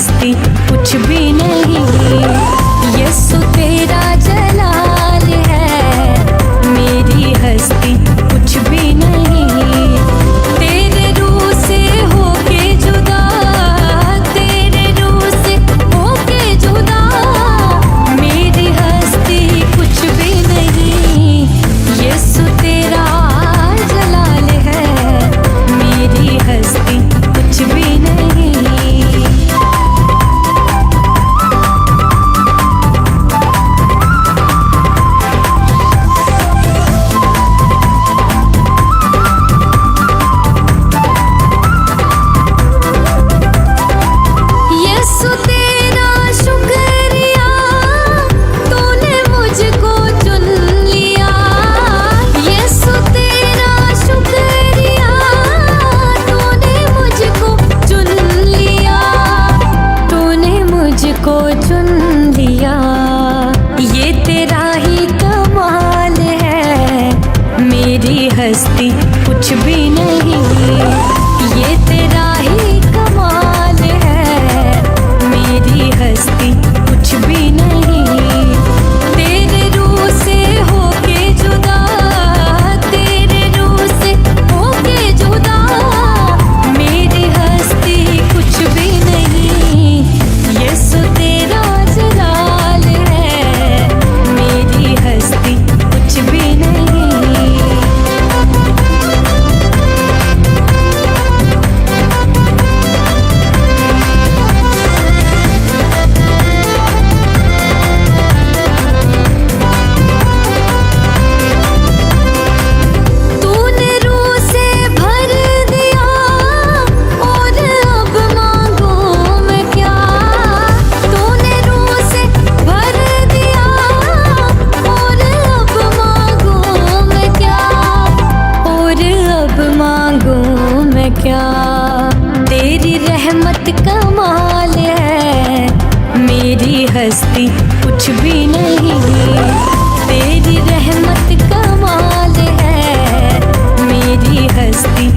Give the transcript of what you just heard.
हस्ती कुछ भी नहीं। यीशु तेरा जलाल है, मेरी हस्ती कुछ भी नहीं। तेरे रूह से होके जुदा, तेरे रूह से होके जुदा, मेरी हस्ती कुछ भी नहीं। यीशु तेरा जलाल है, मेरी हस्ती कुछ भी नहीं। यीशु तेरा शुक्रिया, तूने मुझको चुन लिया। यीशु तेरा शुक्रिया, तूने मुझको चुन लिया। तूने मुझको चुन लिया, ये तेरा ही कमाल है, मेरी हस्ती कुछ भी नहीं। ये तेरा ही कमाल है, मेरी हस्ती कुछ भी नहीं। तेरे रूह से होके जुदा, तेरे रूह से होके जुदा, मेरी हस्ती कुछ भी नहीं। यीशु तेरा जलाल है, मेरी हस्ती कुछ भी नहीं। तूने रूह से भर दिया, और अब मांगू मैं क्या। तूने रूह से भर दिया, और अब मांगू मैं क्या। और अब मांगू मैं क्या। तेरी रहमत कमाल है, मेरी हस्ती कुछ भी नहीं। तेरी रहमत कमाल है, मेरी हस्ती